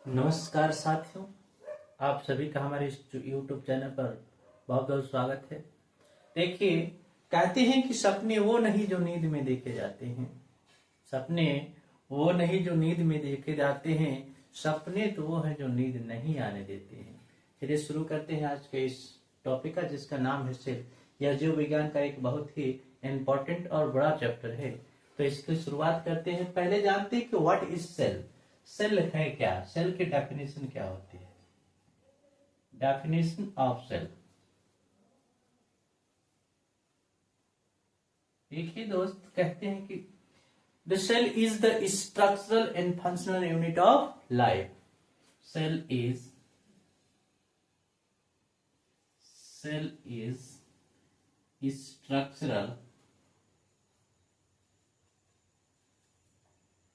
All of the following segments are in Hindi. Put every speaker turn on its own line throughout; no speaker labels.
नमस्कार साथियों, आप सभी का हमारे इस YouTube चैनल पर बहुत बहुत स्वागत है। देखिए, कहते हैं कि सपने वो नहीं जो नींद में देखे जाते हैं। सपने वो नहीं जो नींद में देखे जाते हैं, सपने तो वो है जो नींद नहीं आने देते हैं। चलिए शुरू करते हैं आज के इस टॉपिक का, जिसका नाम है सेल। यह जीव विज्ञान का एक बहुत ही इम्पोर्टेंट और बड़ा चैप्टर है। तो इसकी शुरुआत करते हैं। पहले जानते हैं कि व्हाट इज सेल। सेल है क्या? सेल की डेफिनेशन क्या होती है? Definition of cell. देखिए दोस्त, कहते हैं कि the cell is the structural and functional unit of life. Cell is structural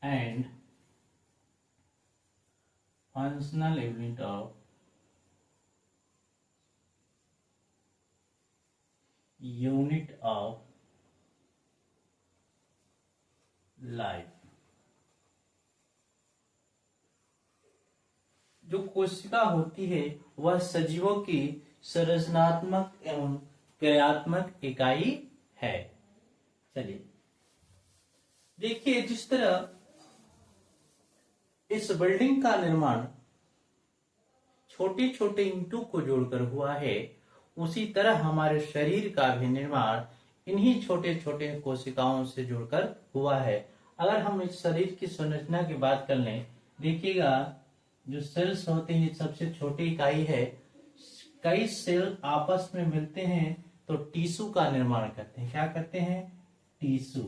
and functional unit of life। जो कोशिका होती है वह सजीवों की संरचनात्मक एवं क्रियात्मक इकाई है। चलिए देखिए, जिस तरह इस बिल्डिंग का निर्माण छोटे छोटे ईंटों को जोड़कर हुआ है, उसी तरह हमारे शरीर का भी निर्माण इन्हीं छोटे छोटे कोशिकाओं से जुड़कर हुआ है। अगर हम इस शरीर की संरचना की बात कर लें, देखिएगा जो सेल्स होते हैं सबसे छोटी इकाई है। कई सेल आपस में मिलते हैं तो टिश्यू का निर्माण करते हैं। क्या करते हैं? टिश्यू।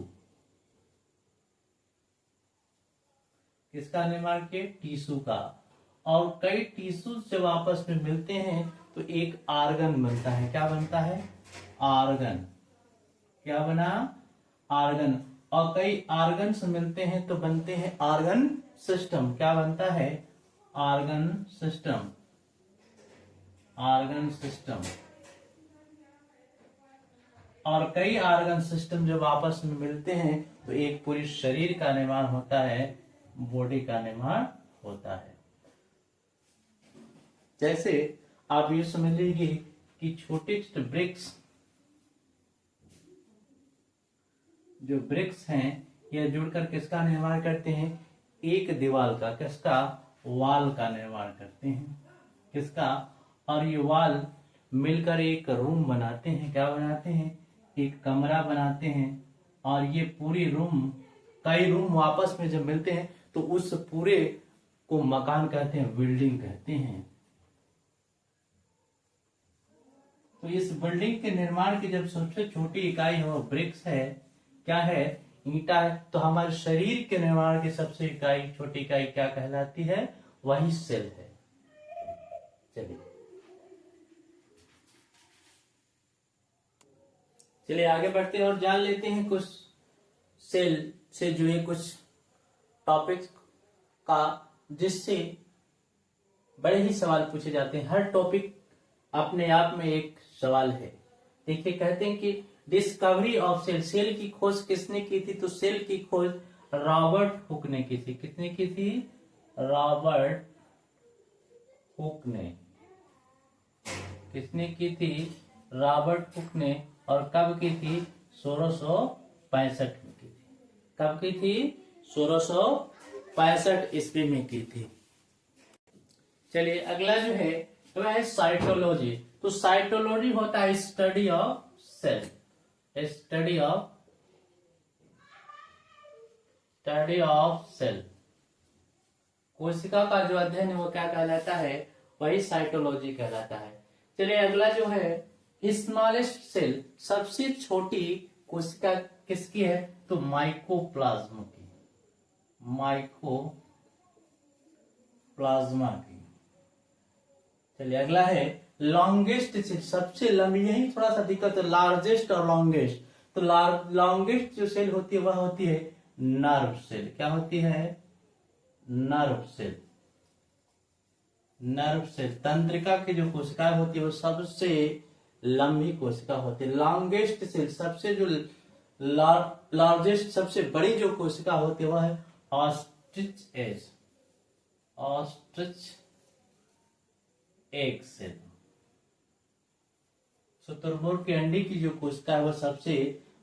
किसका निर्माण किए? टिश्यू का। और कई टिश्यू जब आपस में मिलते हैं तो एक आर्गन बनता है। क्या बनता है? आर्गन। क्या बना? आर्गन। और कई आर्गन्स मिलते हैं तो बनते हैं आर्गन सिस्टम। क्या बनता है? Argon system. Argon system. और कई आर्गन सिस्टम जब आपस में मिलते हैं तो एक पूरी शरीर का निर्माण होता है, बॉडी का निर्माण होता है। जैसे आप ये समझ लीजिए कि छोटे छोटे ब्रिक्स, जो ब्रिक्स हैं, यह जुड़कर किसका निर्माण करते हैं? एक दीवार का। किसका? वॉल का निर्माण करते हैं। किसका? और ये वॉल मिलकर एक रूम बनाते हैं। क्या बनाते हैं? एक कमरा बनाते हैं। और ये पूरी रूम, कई रूम आपस में जब मिलते हैं तो उस पूरे को मकान कहते हैं, बिल्डिंग कहते हैं। तो इस बिल्डिंग के निर्माण की जब सबसे छोटी इकाई है वो ब्रिक्स है। क्या है? ईंटा है। तो हमारे शरीर के निर्माण की सबसे छोटी इकाई क्या कहलाती है? वही सेल है। चलिए आगे बढ़ते हैं और जान लेते हैं कुछ सेल से जुड़े कुछ टॉपिक्स का, जिससे बड़े ही सवाल पूछे जाते हैं। हर टॉपिक अपने आप में एक सवाल है। देखिए, कहते हैं कि डिस्कवरी ऑफ सेल। सेल की खोज किसने की थी? तो सेल की खोज रॉबर्ट हुक ने की थी। किसने की थी? रॉबर्ट हुक ने। किसने की थी? रॉबर्ट हुक ने। और कब की थी? 1665 में की थी। कब की थी? 1665 ईस्वी में की थी। चलिए अगला जो है तो है साइटोलॉजी। तो साइटोलॉजी होता है study of cell. Study of cell. कोशिका का जो अध्ययन है वो क्या कहलाता है? वही साइटोलॉजी कहलाता है। चलिए अगला जो है स्मॉलेस्ट सेल। सबसे छोटी कोशिका किसकी है? तो माइकोप्लाज्मा की। माइकोप्लाज्मा की। चलिए अगला है लॉन्गेस्ट सेल। सबसे लंबी, यही थोड़ा सा दिक्कत है, लार्जेस्ट और लॉन्गेस्ट। तो लॉन्गेस्ट जो सेल होती है वह होती है नर्व सेल। क्या होती है? Nerve cell. नर्व सेल तंत्रिका की जो कोशिका होती है वो सबसे लंबी कोशिका होती है। लॉन्गेस्ट सेल, सबसे जो लार्जेस्ट, सबसे बड़ी जो कोशिका होती है वह है ostrich egg. Ostrich egg cell. शुतुरमुर्ग के अंडे की जो कोशिका है वह सबसे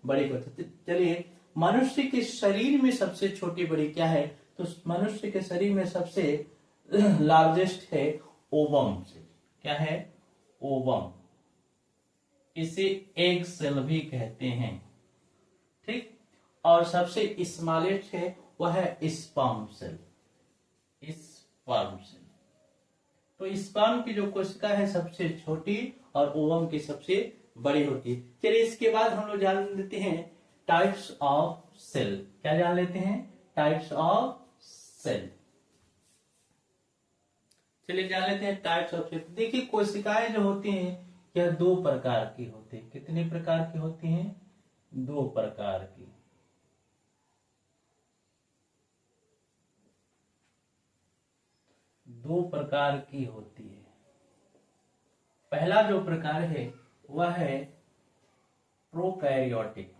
बड़ी होती है। चलिए, मनुष्य के शरीर में सबसे छोटी बड़ी क्या है? तो मनुष्य के शरीर में सबसे लार्जेस्ट है ओवम सेल। क्या है? ओवम। इसे एग सेल भी कहते हैं, ठीक। और सबसे स्मॉलेस्ट है वह है स्पर्म सेल। Sperm cell. तो स्पर्म की जो कोशिका है सबसे छोटी और ओवम की सबसे बड़ी होती है। चलिए, इसके बाद हम लोग जान लेते हैं टाइप्स ऑफ सेल। क्या जान लेते हैं? Types of cell. चलिए जान लेते हैं टाइप्स ऑफ सेल। देखिए, कोशिकाएं जो होती हैं यह दो प्रकार की होती है। कितने प्रकार की होती हैं? दो प्रकार की। दो प्रकार की होती है। पहला जो प्रकार है वह है प्रोकैरियोटिक।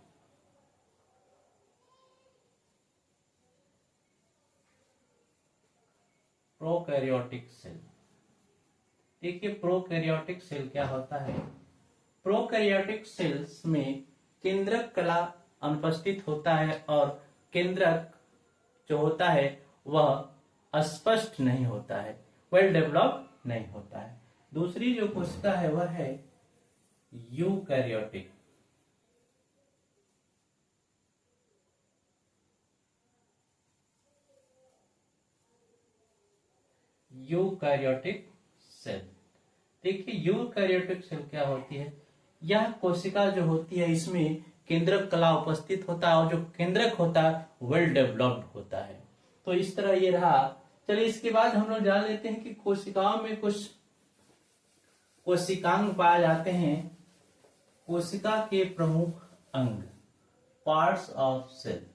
Prokaryotic cell. देखिए, प्रोकैरियोटिक सेल क्या होता है? प्रोकैरियोटिक सेल्स में केंद्रक कला अनुपस्थित होता है और केंद्रक जो होता है वह स्पष्ट नहीं होता है, वेल डेवलप नहीं होता है। दूसरी जो कोशिका है वह है यूकैरियोटिक। Eukaryotic cell. देखिए, यूकैरियोटिक सेल क्या होती है? यह कोशिका जो होती है इसमें केंद्रक कला उपस्थित होता है और जो केंद्रक होता है वेल डेवलप्ड होता है। तो इस तरह ये रहा। चलिए, इसके बाद हम लोग जान लेते हैं कि कोशिकाओं में कुछ कोशिकांग पाए जाते हैं। कोशिका के प्रमुख अंग, parts of cell.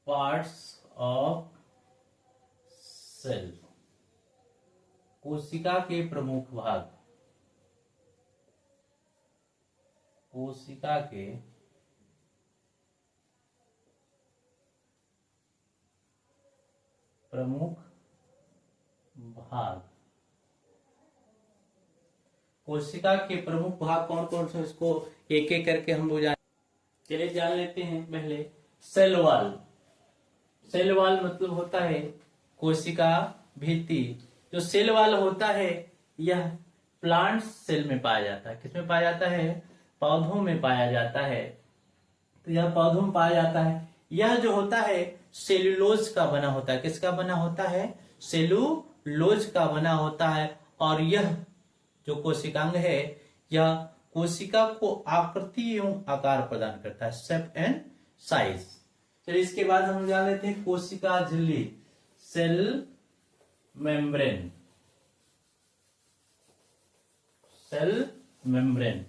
Parts of cell, कोशिका के प्रमुख भाग। कोशिका के प्रमुख भाग। कोशिका के प्रमुख भाग कौन कौन से, इसको एक एक करके हम लोग जान। चलिए जान लेते हैं पहले सेल वॉल। सेल वॉल मतलब होता है कोशिका भित्ति। जो सेल वॉल होता है यह प्लांट सेल में पाया जाता है। किसमें पाया जाता है? पौधों में पाया जाता है। तो यह पौधों में पाया जाता है। यह जो होता है सेलुलोज का बना होता है। किसका बना होता है? सेलुलोज का बना होता है। और यह जो कोशिकांग है यह कोशिका को आकृति एवं आकार प्रदान करता है, शेप एंड साइज। चलिए, इसके बाद हम जान लेते हैं कोशिका झिल्ली, cell membrane. Cell membrane.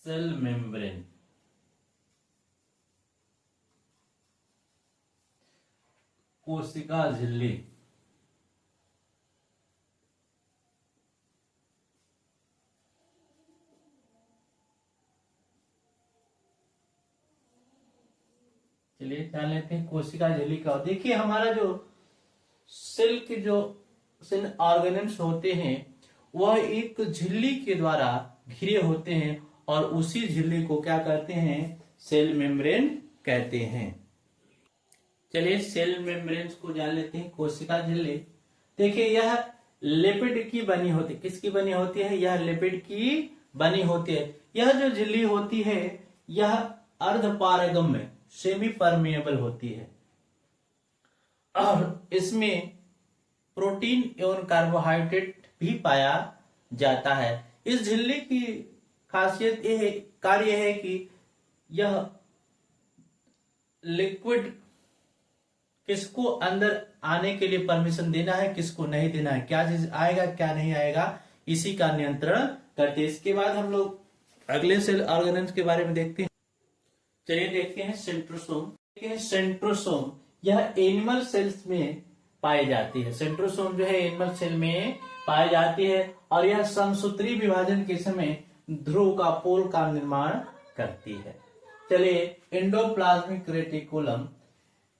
Cell membrane. कोशिका झिल्ली। चलिए जान लेते हैं कोशिका झिल्ली का। देखिए, हमारा जो सेल के जो सेल ऑर्गेनेल्स होते हैं वह एक झिल्ली के द्वारा घिरे होते हैं और उसी झिल्ली को क्या कहते हैं? सेल मेम्ब्रेन कहते हैं। चलिए, सेल मेम्ब्रेन्स को जान लेते हैं। कोशिका झिल्ली, देखिए यह लिपिड की बनी होती है। किसकी बनी होती है? यह लिपिड की बनी होती है। यह जो झिल्ली होती है यह अर्धपारगम्य, सेमी परमेएबल होती है और इसमें प्रोटीन एवं कार्बोहाइड्रेट भी पाया जाता है। इस झिल्ली की खासियत यह है, कार्य है कि यह लिक्विड किसको अंदर आने के लिए परमिशन देना है, किसको नहीं देना है, क्या चीज आएगा क्या नहीं आएगा, इसी का नियंत्रण करते हैं। इसके बाद हम लोग अगले सेल ऑर्गेनेल्स के बारे में देखते हैं। चलिए देखते हैं सेंट्रोसोम। देखते हैं सेंट्रोसोम, यह एनिमल सेल्स में पाई जाती है। सेंट्रोसोम जो है एनिमल सेल में पाई जाती है और यह समसूत्री विभाजन के समय ध्रुव का पोल का निर्माण करती है। चलिए, एंडोप्लाज्मिक रेटिकुलम,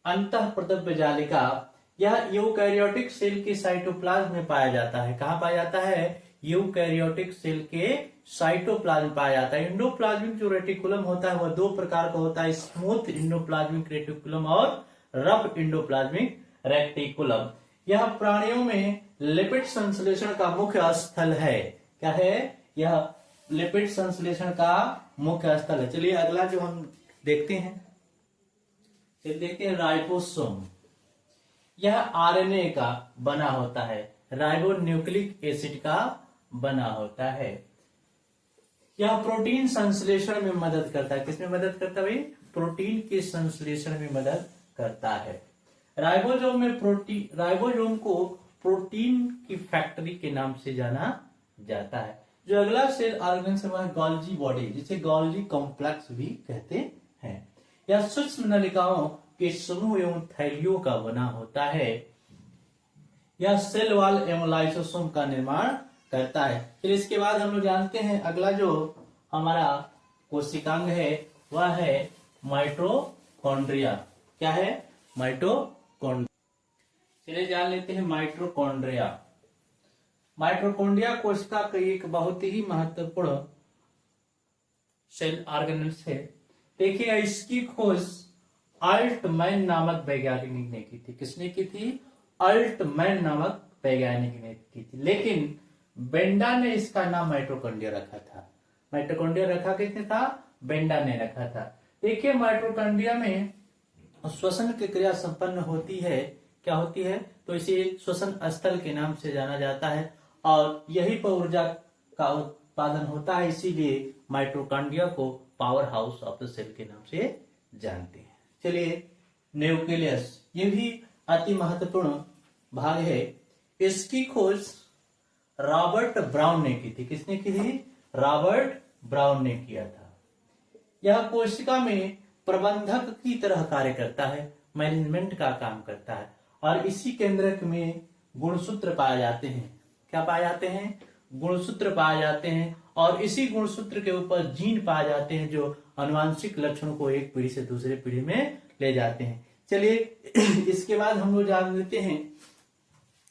अंतः प्रदव्य जालिका, यह यूकैरियोटिक सेल के साइटोप्लाज्म में पाया जाता है। कहाँ पाया जाता है? यूकैरियोटिक सेल के साइटोप्लाज्म में पाया जाता है। इंडोप्लाज्मिक जो रेटिकुलम होता है वह दो प्रकार का होता है, स्मूथ इंडोप्लाज्मिक रेटिकुलम और रफ इंडोप्लाज्मिक रेटिकुलम। यह प्राणियों में लिपिड संश्लेषण का मुख्य स्थल है। क्या है? यह लिपिड संश्लेषण का मुख्य स्थल है। चलिए अगला जो हम देखते हैं, राइबोसोम। यह आरएनए का बना होता है, राइबोन्यूक्लिक एसिड का बना होता है। यह प्रोटीन संश्लेषण में मदद करता है। किसमें मदद करता है भाई? प्रोटीन के संश्लेषण में मदद करता है। राइबोसोम को प्रोटीन की फैक्ट्री के नाम से जाना जाता है। जो अगला सेल ऑर्गन है वह गोल्जी बॉडी, जिसे गोल्जी कॉम्प्लेक्स भी कहते हैं। यह सूक्ष्म नलिकाओं के समूह एवं थैलियों का बना होता है। यह सेल वॉल एवं लाइसोसोम का निर्माण करता है। फिर इसके बाद हम लोग जानते हैं अगला जो हमारा कोशिकांग है वह है माइटोकॉन्ड्रिया। क्या है? माइटोकॉन्ड्रिया। चलिए जान लेते हैं माइटोकॉन्ड्रिया। माइटोकॉन्ड्रिया कोशिका का एक बहुत ही महत्वपूर्ण सेल ऑर्गेनेल्स है। देखिए इसकी खोज अल्टमैन नामक वैज्ञानिक ने की थी। किसने की थी? अल्टमैन नामक वैज्ञानिक ने की थी। लेकिन बेंडा ने इसका नाम माइटोकॉन्ड्रिया रखा था। माइटोकॉन्ड्रिया रखा किसने था? बेंडा ने रखा था। देखिए माइटोकॉन्ड्रिया में श्वसन की क्रिया संपन्न होती है। क्या होती है? तो इसे श्वसन स्थल के नाम से जाना जाता है और यही पर ऊर्जा का उत्पादन होता है। इसीलिए माइटोकॉन्ड्रिया को power house of the cell के नाम से जानते हैं। चलिए न्यूक्लियस, ये भी अति महत्वपूर्ण भाग है। इसकी खोज रॉबर्ट ब्राउन ने की थी। किसने की थी? रॉबर्ट ब्राउन ने किया था। यह कोशिका में प्रबंधक की तरह कार्य करता है, मैनेजमेंट का काम करता है और इसी केंद्रक में गुणसूत्र पाए जाते हैं। क्या पाए जाते हैं? गुणसूत्र पाए जाते हैं और इसी गुणसूत्र के ऊपर जीन पाए जाते हैं जो आनुवांशिक लक्षणों को एक पीढ़ी से दूसरे पीढ़ी में ले जाते हैं। चलिए इसके बाद हम लोग जान लेते हैं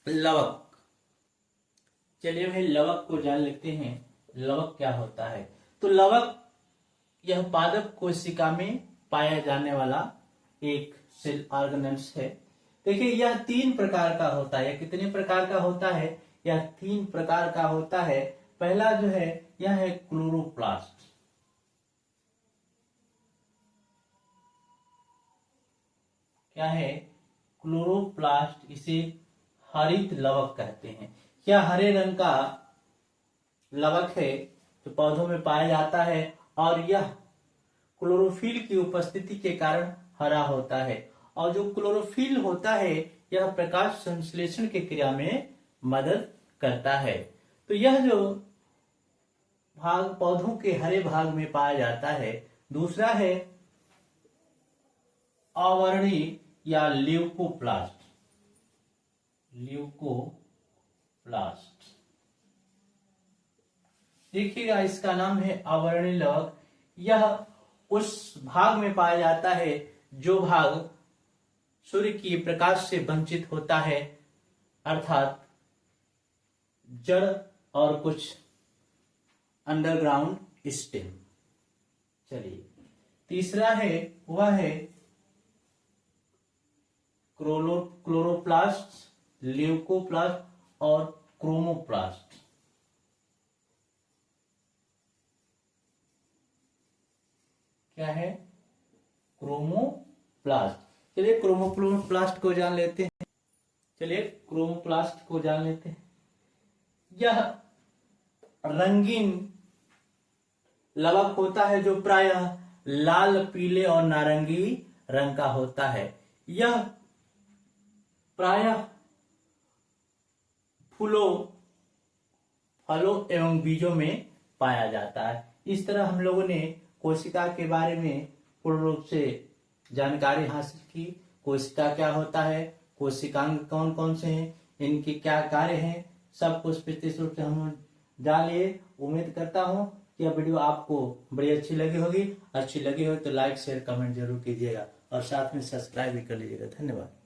लवक। चलिए भाई लवक को जान लेते हैं। लवक क्या होता है? तो लवक यह पादप कोशिका में पाया जाने वाला एक सेल ऑर्गेनेल्स है। देखिए यह 3 प्रकार का होता है। कितने प्रकार का होता है? यह 3 प्रकार का होता है। पहला जो है यह है क्लोरोप्लास्ट। क्या है? क्लोरोप्लास्ट। इसे हरित लवक कहते हैं। यह हरे रंग का लवक है जो पौधों में पाया जाता है और यह क्लोरोफिल की उपस्थिति के कारण हरा होता है। और जो क्लोरोफिल होता है यह प्रकाश संश्लेषण की क्रिया में मदद करता है। तो यह जो भाग पौधों के हरे भाग में पाया जाता है। दूसरा है अवर्णी या ल्यूकोप्लास्ट। ल्यूकोप्लास्ट देखिएगा इसका नाम है अवर्णी लवक। यह उस भाग में पाया जाता है जो भाग सूर्य की प्रकाश से वंचित होता है, अर्थात जड़ और कुछ अंडरग्राउंड स्टेम। चलिए तीसरा है वह है क्लोरोप्लास्ट, ल्यूकोप्लास्ट और क्रोमोप्लास्ट। क्या है? क्रोमोप्लास्ट। चलिए क्रोमोप्लास्ट को जान लेते हैं। यह रंगीन लवक होता है जो प्रायः लाल, पीले और नारंगी रंग का होता है। यह प्रायः फलों एवं बीजों में पाया जाता है। इस तरह हम लोगों ने कोशिका के बारे में पूर्ण रूप से जानकारी हासिल की। कोशिका क्या होता है, कोशिकांग कौन कौन से हैं, इनके क्या कार्य हैं, सब कुछ विस्तृत रूप से हम जान लिए। उम्मीद करता हूं कि यह वीडियो आपको बड़ी अच्छी लगी होगी। अच्छी लगी हो तो लाइक शेयर कमेंट जरूर कीजिएगा और साथ में सब्सक्राइब भी कर लीजिएगा। धन्यवाद।